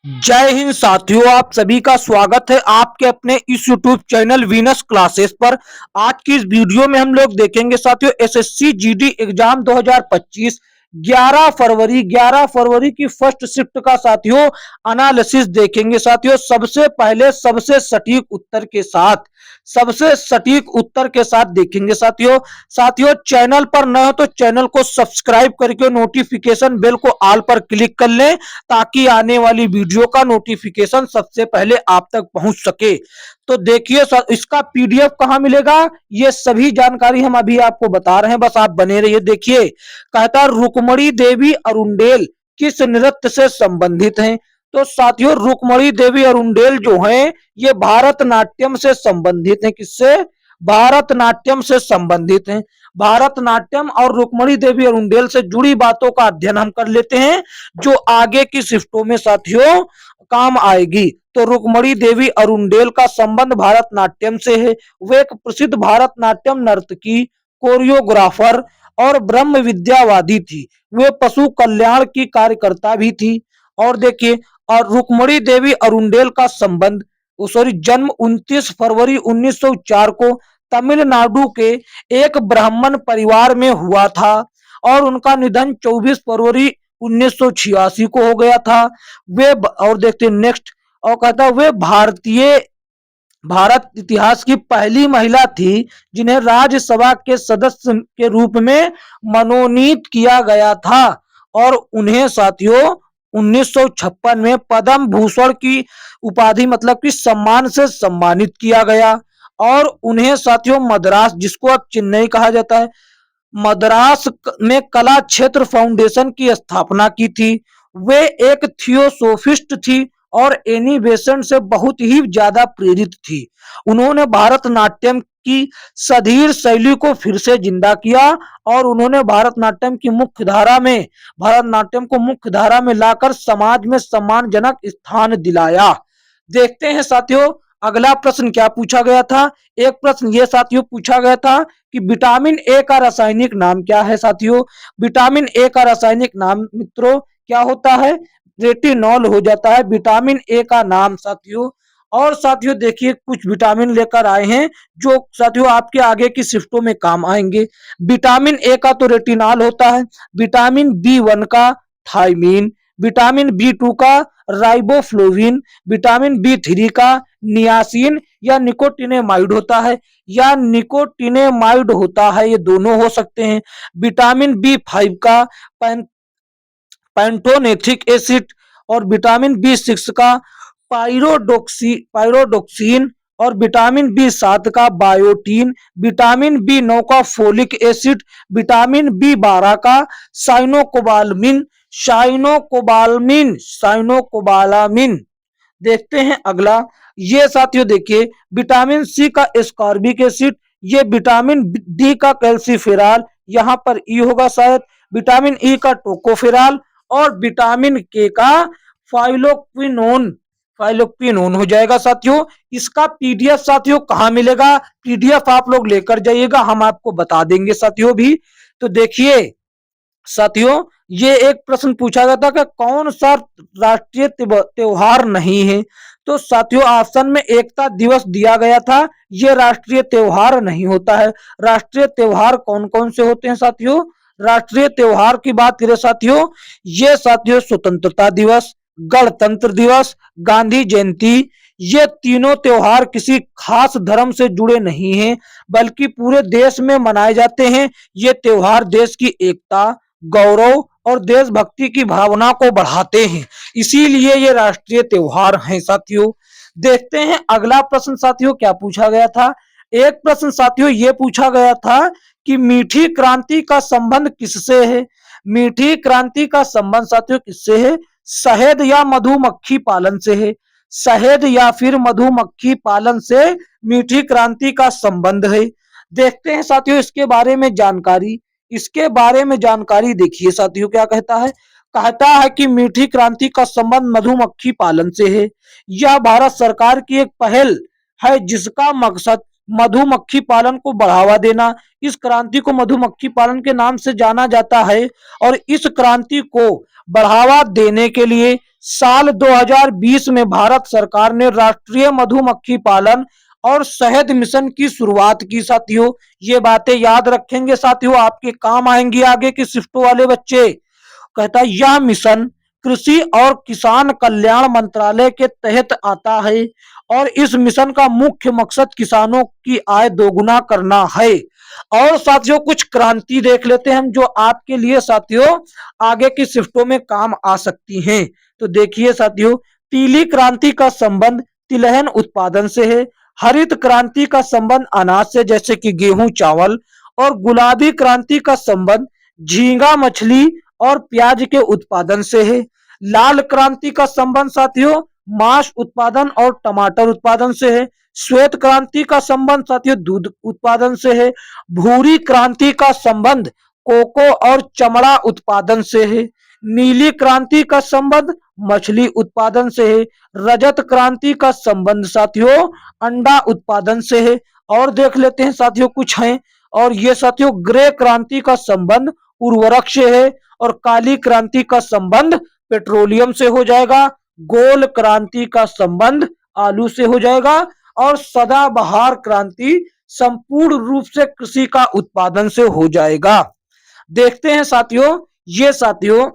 जय हिंद साथियों, आप सभी का स्वागत है आपके अपने इस YouTube चैनल वीनस क्लासेस पर। आज की इस वीडियो में हम लोग देखेंगे साथियों एसएससी जीडी एग्जाम 2025 11 फरवरी की फर्स्ट शिफ्ट का साथियों एनालिसिस देखेंगे साथियों। सबसे पहले सबसे सटीक उत्तर के साथ देखेंगे साथियों। साथियों चैनल पर नए हो तो चैनल को सब्सक्राइब करके नोटिफिकेशन बेल को ऑल पर क्लिक कर लें ताकि आने वाली वीडियो का नोटिफिकेशन सबसे पहले आप तक पहुंच सके। तो देखिए इसका पीडीएफ कहां मिलेगा, ये सभी जानकारी हम अभी आपको बता रहे हैं, बस आप बने रहिए। देखिए कहता रुक्मणी देवी अरुंडेल किस नृत्य से संबंधित हैं। तो साथियों रुक्मणी देवी अरुंडेल जो हैं ये भारतनाट्यम से संबंधित हैं। किससे? भारतनाट्यम से संबंधित हैं। भारतनाट्यम और रुक्मणी देवी अरुंडेल से जुड़ी बातों का अध्ययन हम कर लेते हैं जो आगे की शिफ्टों में साथियों काम आएगी। तो रुक्मणी देवी अरुंडेल का संबंध भारतनाट्यम से है। वे एक प्रसिद्ध भारतनाट्यम नर्तकी, कोरियोग्राफर और ब्रह्म विद्यावादी थी। वे पशु कल्याण की कार्यकर्ता भी थी। और देखिए और रुक्मणी देवी अरुंडेल का संबंध जन्म 29 फरवरी 1904 को तमिलनाडु के एक ब्राह्मण परिवार में हुआ था और उनका निधन 24 फरवरी 1986 को हो गया था। वे और देखते हैं नेक्स्ट, और कहता वे भारत इतिहास की पहली महिला थी जिन्हें राज्यसभा के सदस्य के रूप में मनोनीत किया गया था और उन्हें साथियों 1956 में पद्म भूषण की उपाधि मतलब कि सम्मान से सम्मानित किया गया। और उन्हें साथियों मद्रास, जिसको अब चेन्नई कहा जाता है, मद्रास में कला क्षेत्र फाउंडेशन की स्थापना की थी। वे एक थियोसोफिस्ट थी और एनिमेशन से बहुत ही ज्यादा प्रेरित थी। उन्होंने भारतनाट्यम की सधीर शैली को फिर से जिंदा किया और उन्होंने भारतनाट्यम को मुख्य धारा में लाकर समाज में सम्मानजनक स्थान दिलाया। देखते हैं साथियों अगला प्रश्न क्या पूछा गया था। एक प्रश्न ये साथियों पूछा गया था कि विटामिन ए का रासायनिक नाम क्या है। साथियों विटामिन ए का रासायनिक नाम मित्रों क्या होता है? रेटिनॉल हो जाता है विटामिन ए का नाम साथियों। और साथियों देखिए कुछ विटामिन लेकर आए हैं जो साथियों आपके आगे की शिफ्टों में काम आएंगे। विटामिन ए का तो रेटिनॉल होता है, विटामिन बी 1 का थायमीन, विटामिन बी 2 का राइबोफ्लोविन, विटामिन बी 3 का नियासिन या निकोटिनेमाइड होता है ये दोनों हो सकते हैं। विटामिन बी 5 का पैंटोनेथिक एसिड और विटामिन बी 6 का पायरोडोक्सिन और विटामिन बी 7 का बायोटीन, विटामिन बी 9 का फोलिक एसिड, विटामिन बी 12 का साइनोकोबालामिन। देखते हैं अगला, ये साथियों देखिए विटामिन सी का एस्कॉर्बिक एसिड, ये विटामिन डी का कैल्सीफेरॉल, यहाँ पर ई होगा शायद, विटामिन ई का टोकोफेरॉल और विटामिन के का फाइलोक्विनोन हो जाएगा साथियों। इसका पीडीएफ साथियों कहाँ मिलेगा? पीडीएफ आप लोग लेकर जाइएगा, हम आपको बता देंगे साथियों भी। तो देखिए साथियों ये एक प्रश्न पूछा गया था कि कौन सा राष्ट्रीय त्योहार नहीं है। तो साथियों ऑप्शन में एकता दिवस दिया गया था, ये राष्ट्रीय त्योहार नहीं होता है। राष्ट्रीय त्योहार कौन कौन से होते हैं साथियों? राष्ट्रीय त्योहार की बात करें साथियों, ये साथियों स्वतंत्रता दिवस, गणतंत्र दिवस, गांधी जयंती, ये तीनों त्योहार किसी खास धर्म से जुड़े नहीं हैं बल्कि पूरे देश में मनाए जाते हैं। ये त्योहार देश की एकता, गौरव और देशभक्ति की भावना को बढ़ाते हैं, इसीलिए ये राष्ट्रीय त्योहार हैं साथियों। देखते हैं अगला प्रश्न साथियों क्या पूछा गया था। एक प्रश्न साथियों ये पूछा गया था कि मीठी क्रांति का संबंध किससे है। मीठी क्रांति का संबंध साथियों किससे है? शहद या मधुमक्खी पालन से है। शहद या फिर मधुमक्खी पालन से मीठी क्रांति का संबंध है। देखते हैं साथियों इसके बारे में जानकारी देखिए साथियों क्या कहता है कि मीठी क्रांति का संबंध मधुमक्खी पालन से है। यह भारत सरकार की एक पहल है जिसका मकसद मधुमक्खी पालन को बढ़ावा देना। इस क्रांति को मधुमक्खी पालन के नाम से जाना जाता है और इस क्रांति को बढ़ावा देने के लिए साल 2020 में भारत सरकार ने राष्ट्रीय मधुमक्खी पालन और शहद मिशन की शुरुआत की। साथियों ये बातें याद रखेंगे साथियों, आपके काम आएंगी आगे की शिफ्टों वाले बच्चे। कहता है यह मिशन कृषि और किसान कल्याण मंत्रालय के तहत आता है और इस मिशन का मुख्य मकसद किसानों की आय दोगुना करना है। और साथियों कुछ क्रांति देख लेते हैं हम जो आपके लिए साथियों आगे की शिफ्टों में काम आ सकती हैं। तो देखिए साथियों, पीली क्रांति का संबंध तिलहन उत्पादन से है, हरित क्रांति का संबंध अनाज से जैसे कि गेहूं चावल, और गुलाबी क्रांति का संबंध झींगा मछली और प्याज के उत्पादन से है। लाल क्रांति का संबंध साथियों मांस उत्पादन और टमाटर उत्पादन से है। श्वेत क्रांति का संबंध साथियों दूध उत्पादन से है। भूरी क्रांति का संबंध कोको और चमड़ा उत्पादन से है। नीली क्रांति का संबंध मछली उत्पादन से है। रजत क्रांति का संबंध साथियों अंडा उत्पादन से है। और देख लेते हैं साथियों कुछ हैं, और ये साथियों ग्रे क्रांति का संबंध उर्वरक से है, और काली क्रांति का संबंध पेट्रोलियम से हो जाएगा। गोल क्रांति का संबंध आलू से हो जाएगा, और सदाबहार क्रांति संपूर्ण रूप से कृषि का उत्पादन से हो जाएगा। देखते हैं साथियों, ये साथियों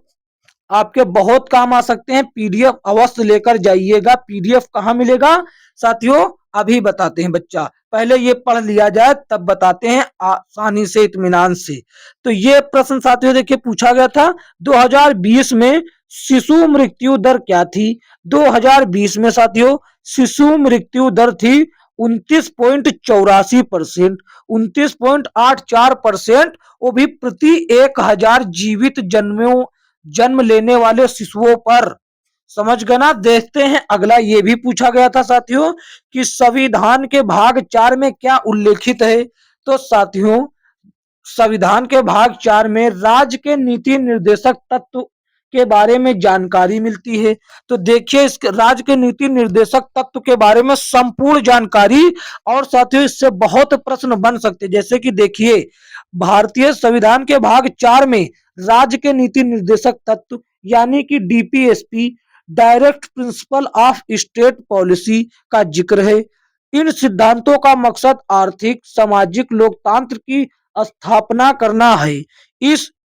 आपके बहुत काम आ सकते हैं। पीडीएफ अवश्य लेकर जाइएगा। पीडीएफ कहाँ मिलेगा साथियों अभी बताते हैं बच्चा, पहले ये पढ़ लिया जाए तब बताते हैं आसानी से इत्मीनान से। तो ये प्रश्न साथियों देखिए पूछा गया था 2020 में शिशु मृत्यु दर क्या थी। 2020 में साथियों शिशु मृत्यु दर थी 29.84%, 29.84%, वो भी प्रति 1000 जीवित जन्म लेने वाले शिशुओं पर। समझ गए ना। देखते हैं अगला, ये भी पूछा गया था साथियों कि संविधान के भाग 4 में क्या उल्लेखित है। तो साथियों संविधान के भाग 4 में राज्य के नीति निर्देशक तत्व के बारे में जानकारी मिलती है। तो देखिए इस राज्य के नीति निर्देशक तत्व के बारे में संपूर्ण जानकारी, और साथियों इससे बहुत प्रश्न बन सकते हैं। जैसे कि देखिए भारतीय संविधान के भाग 4 में राज्य के नीति निर्देशक तत्व यानी कि DPSP direct principle of state policy का जिक्र है। इन सिद्धांतों का मकसद आर्थिक सामाजिक लोकतंत्र की स्थापना करना है।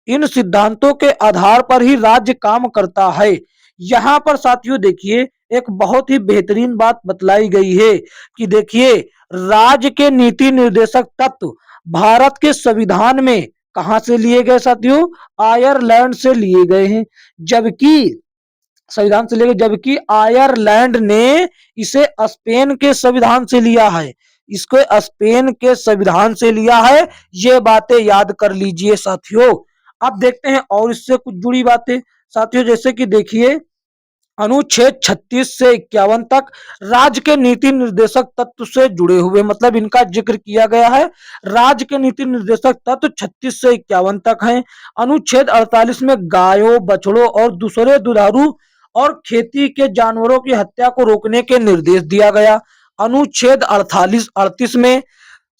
इन सिद्धांतों के आधार पर ही राज्य काम करता है। यहाँ पर साथियों देखिए एक बहुत ही बेहतरीन बात बतलाई गई है कि देखिए राज्य के नीति निर्देशक तत्व भारत के संविधान में कहां से लिए गए साथियों, आयरलैंड से लिए गए हैं। जबकि संविधान से लेकर, जबकि आयरलैंड ने इसे स्पेन के संविधान से लिया है। इसको स्पेन के संविधान से लिया है। ये बातें याद कर लीजिए साथियों। अब देखते हैं और इससे कुछ जुड़ी बातें साथियों, जैसे कि देखिए अनुच्छेद 36 से 51 तक राज्य के नीति निर्देशक तत्व से जुड़े हुए, मतलब इनका जिक्र किया गया है। राज्य के नीति निर्देशक तत्व 36 से 51 तक हैं। अनुच्छेद 48 में गायों बछड़ों और दूसरे दुधारू और खेती के जानवरों की हत्या को रोकने के निर्देश दिया गया। अनुच्छेद 38 में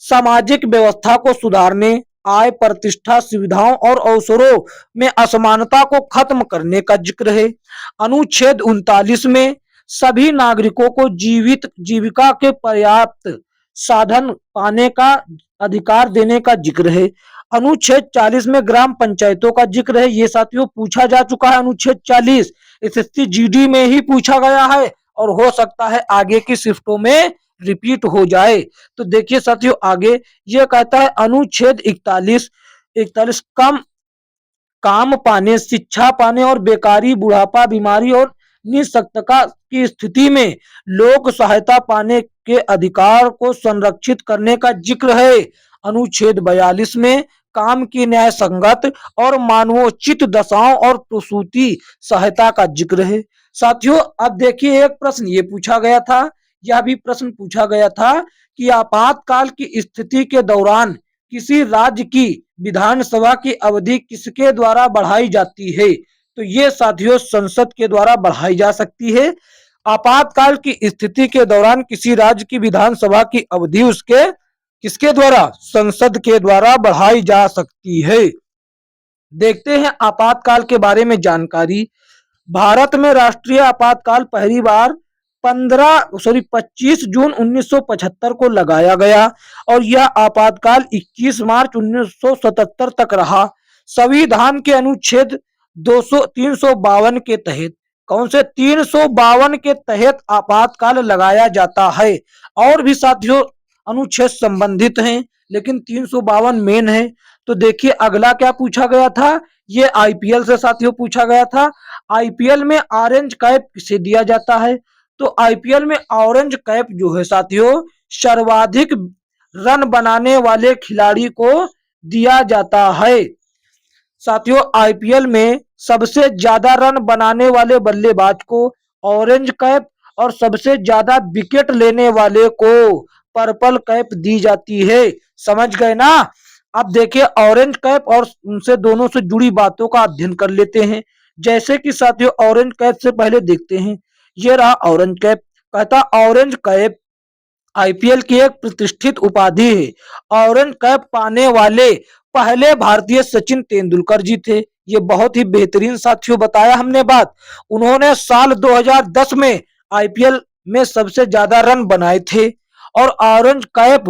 सामाजिक व्यवस्था को सुधारने, आय प्रतिष्ठा सुविधाओं और अवसरों में असमानता को खत्म करने का जिक्र है। अनुच्छेद 39 में सभी नागरिकों को जीविका के पर्याप्त साधन पाने का अधिकार देने का जिक्र है। अनुच्छेद 40 में ग्राम पंचायतों का जिक्र है। ये साथियों पूछा जा चुका है। अनुच्छेद 40 एसएससी जीडी में ही पूछा गया है और हो सकता है आगे की शिफ्टों में रिपीट हो जाए। तो देखिए साथियों आगे ये कहता है अनुच्छेद 41 कम काम पाने, शिक्षा पाने और बेकारी, बुढ़ापा, बीमारी और निःशक्तता की स्थिति में लोक सहायता पाने के अधिकार को संरक्षित करने का जिक्र है। अनुच्छेद 42 में काम की न्याय संगत और मानवोचित दशाओं और प्रसूति सहायता का जिक्र है। साथियों अब देखिए एक प्रश्न ये पूछा गया था, यह भी प्रश्न पूछा गया था कि आपातकाल की स्थिति के दौरान किसी राज्य की विधानसभा की अवधि किसके द्वारा बढ़ाई जाती है। तो ये साथियों संसद के द्वारा बढ़ाई जा सकती है। आपातकाल की स्थिति के दौरान किसी राज्य की विधानसभा की अवधि उसके किसके द्वारा, संसद के द्वारा बढ़ाई जा सकती है। देखते हैं आपातकाल के बारे में जानकारी। भारत में राष्ट्रीय आपातकाल पहली बार 25 जून 1975 को लगाया गया और यह आपातकाल 21 मार्च 1977 तक रहा। संविधान के अनुच्छेद 352 के तहत, कौन से 352 के तहत आपातकाल लगाया जाता है। और भी साथियों अनुच्छेद संबंधित हैं, लेकिन 352 मेन है। तो देखिए अगला क्या पूछा गया था, ये आईपीएल से साथियों पूछा गया था। आईपीएल में ऑरेंज कैप किसे दिया जाता है। तो आईपीएल में ऑरेंज कैप जो है साथियों सर्वाधिक रन बनाने वाले खिलाड़ी को दिया जाता है। साथियों आईपीएल में सबसे ज्यादा रन बनाने वाले बल्लेबाज को ऑरेंज कैप और सबसे ज्यादा विकेट लेने वाले को पर्पल कैप दी जाती है। समझ गए ना। अब देखिए ऑरेंज कैप और उनसे दोनों से जुड़ी बातों का अध्ययन कर लेते हैं। जैसे कि साथियों ऑरेंज कैप से पहले देखते हैं, ये रहा ऑरेंज कैप। कहता ऑरेंज कैप आईपीएल की एक प्रतिष्ठित उपाधि है। ऑरेंज कैप पाने वाले पहले भारतीय सचिन तेंदुलकर जी थे। ये बहुत ही बेहतरीन साथियों बताया हमने बात। उन्होंने साल 2010 में आईपीएल में सबसे ज्यादा रन बनाए थे। और ऑरेंज कैप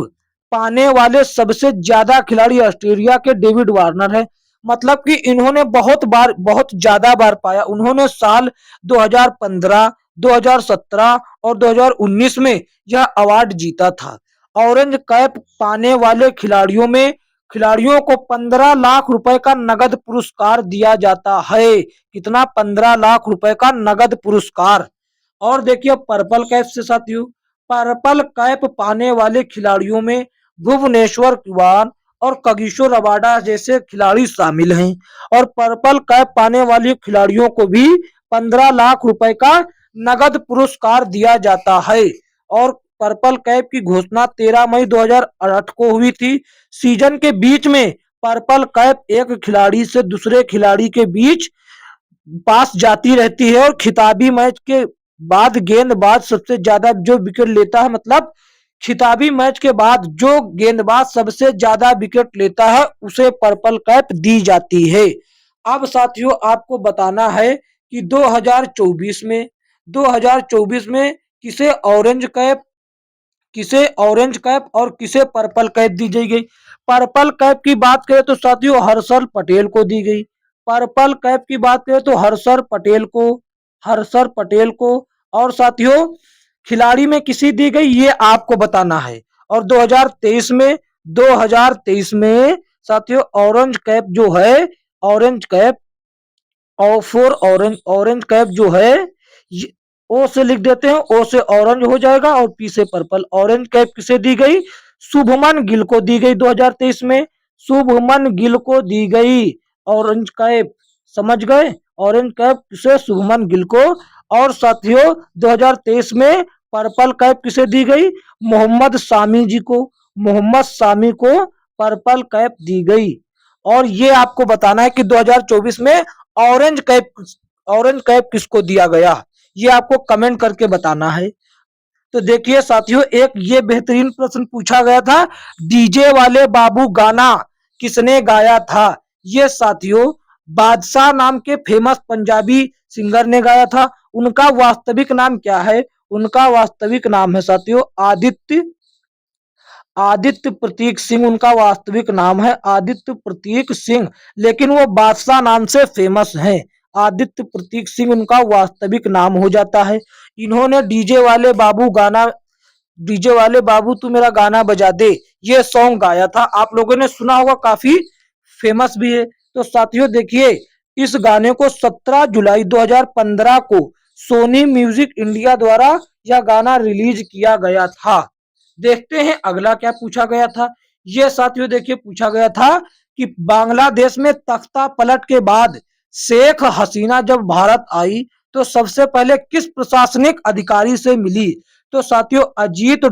पाने वाले सबसे ज्यादा खिलाड़ी ऑस्ट्रेलिया के डेविड वार्नर है। मतलब कि इन्होंने बहुत ज्यादा बार पाया। उन्होंने साल 2015, 2017 और 2019 में यह अवार्ड जीता था। ऑरेंज कैप पाने वाले खिलाड़ियों को 15 लाख रुपए का नगद पुरस्कार दिया जाता है। कितना? 15 लाख रुपए का नगद पुरस्कार। और देखिए पर्पल कैप से साथियों, पर्पल कैप पाने वाले खिलाड़ियों में भुवनेश्वर कुमार और कगिसो रबाडा जैसे खिलाड़ी शामिल हैं। और पर्पल कैप पाने वाले खिलाड़ियों को भी 15 लाख रुपए का नगद पुरस्कार दिया जाता है। और पर्पल कैप की घोषणा 13 मई 2008 को हुई थी। सीजन के बीच में पर्पल कैप एक खिलाड़ी से दूसरे खिलाड़ी के बीच पास जाती रहती है और खिताबी मैच के बाद गेंदबाज सबसे ज्यादा जो विकेट लेता है, मतलब खिताबी मैच के बाद जो गेंदबाज सबसे ज्यादा विकेट लेता है उसे पर्पल कैप दी जाती है। अब साथियों आपको बताना है कि 2024 में किसे ऑरेंज कैप और किसे पर्पल कैप दी गई। पर्पल कैप की बात करें तो साथियों हर्षल पटेल को दी गई। पर्पल कैप की बात करें तो हर्षल पटेल को। और साथियों खिलाड़ी में किसी दी गई ये आपको बताना है। और 2023 में साथियों ऑरेंज कैप और ऑरेंज कैप जो है ओ से लिख देते हैं, ओ से ऑरेंज हो जाएगा और पी से पर्पल। ऑरेंज कैप किसे दी गई? शुभमन गिल को दी गई 2023 में। शुभमन गिल को दी गई ऑरेंज कैप। समझ गए? ऑरेंज कैप किसे? शुभमन गिल को। और साथियों 2023 में पर्पल कैप किसे दी गई? मोहम्मद शामी को पर्पल कैप दी गई। और ये आपको बताना है कि 2024 में ऑरेंज कैप किसको दिया गया, ये आपको कमेंट करके बताना है। तो देखिए साथियों एक ये बेहतरीन प्रश्न पूछा गया था, डीजे वाले बाबू गाना किसने गाया था। ये साथियों बादशाह नाम के फेमस पंजाबी सिंगर ने गाया था। उनका वास्तविक नाम क्या है? उनका वास्तविक नाम है साथियों आदित्य प्रतीक सिंह। उनका वास्तविक नाम है आदित्य प्रतीक सिंह, लेकिन वो बादशाह नाम से फेमस हैं। आदित्य प्रतीक सिंह उनका वास्तविक नाम हो जाता है। इन्होंने डीजे वाले बाबू तू मेरा गाना बजा दे ये सॉन्ग गाया था। आप लोगों ने सुना होगा, काफी फेमस भी है। तो साथियों देखिए इस गाने को 17 जुलाई 2015 को सोनी म्यूजिक इंडिया द्वारा यह गाना रिलीज किया गया था। देखते हैं अगला क्या पूछा गया था। ये साथियों देखिए पूछा गया था कि बांग्लादेश में तख्ता पलट के बाद शेख हसीना जब भारत आई तो सबसे पहले किस प्रशासनिक अधिकारी से मिली। तो साथियों अजीत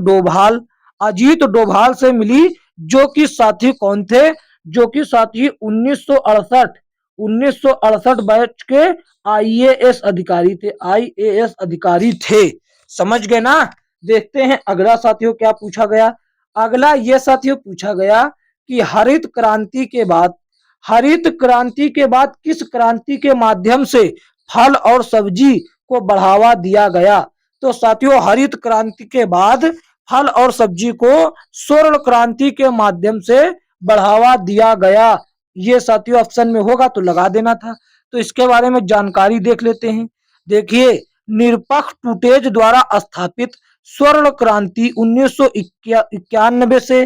डोभाल से मिली, जो कि साथी कौन थे? जो कि साथी 1968 बैच के आईएएस अधिकारी थे। समझ गए ना। देखते हैं अगला साथियों क्या पूछा गया। अगला ये साथियों पूछा गया कि हरित क्रांति के बाद हरित क्रांति के बाद किस क्रांति के माध्यम से फल और सब्जी को बढ़ावा दिया गया? तो साथियों हरित क्रांति के बाद फल और सब्जी को स्वर्ण क्रांति के माध्यम से बढ़ावा दिया गया। ये साथियों ऑप्शन में होगा तो लगा देना था। तो इसके बारे में जानकारी देख लेते हैं। देखिए, निरपक्ष टूटेज द्वारा स्थापित स्वर्ण क्रांति 1991 से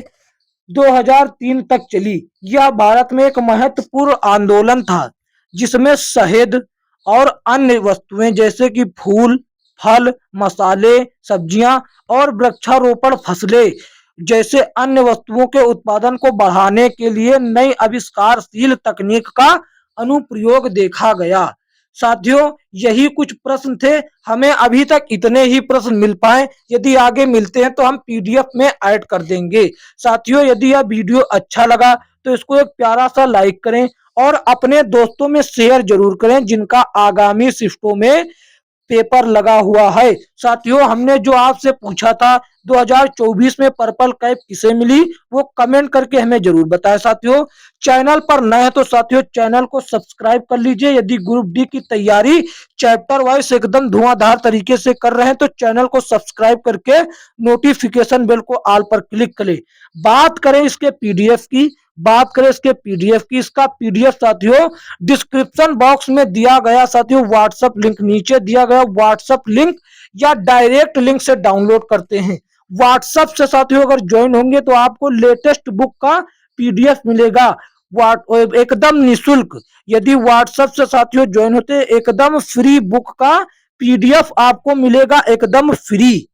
2003 तक चली। यह भारत में एक महत्वपूर्ण आंदोलन था जिसमें शहद और अन्य वस्तुएं जैसे कि फूल, फल, मसाले, सब्जियां और वृक्षारोपण फसलें जैसे अन्य वस्तुओं के उत्पादन को बढ़ाने के लिए नई आविष्कारशील तकनीक का अनुप्रयोग देखा गया। साथियों यही कुछ प्रश्न थे, हमें अभी तक इतने ही प्रश्न मिल पाए। यदि आगे मिलते हैं तो हम पीडीएफ में ऐड कर देंगे। साथियों यदि यह वीडियो अच्छा लगा तो इसको एक प्यारा सा लाइक करें और अपने दोस्तों में शेयर जरूर करें जिनका आगामी शिफ्टों में पेपर लगा हुआ है। साथियों हमने जो आपसे पूछा था 2024 में पर्पल कैप किसे मिली, वो कमेंट करके हमें जरूर बताएं। साथियों चैनल पर नए हैं तो साथियों चैनल को सब्सक्राइब कर लीजिए। यदि ग्रुप डी की तैयारी चैप्टर वाइज एकदम धुआंधार तरीके से कर रहे हैं तो चैनल को सब्सक्राइब करके नोटिफिकेशन बेल को ऑल पर क्लिक करें। बात करें इसके पीडीएफ की, इसका पीडीएफ साथियों डिस्क्रिप्शन बॉक्स में दिया गया साथियों व्हाट्सएप लिंक, नीचे दिया गया व्हाट्सएप लिंक या डायरेक्ट लिंक से डाउनलोड करते हैं। व्हाट्सएप से साथियों अगर ज्वाइन होंगे तो आपको लेटेस्ट बुक का पीडीएफ मिलेगा एकदम निशुल्क। यदि व्हाट्सएप से साथियों ज्वाइन होते एकदम फ्री बुक का पीडीएफ आपको मिलेगा एकदम फ्री।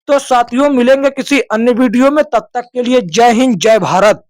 तो साथियों मिलेंगे किसी अन्य वीडियो में, तब तक के लिए जय हिंद जय भारत।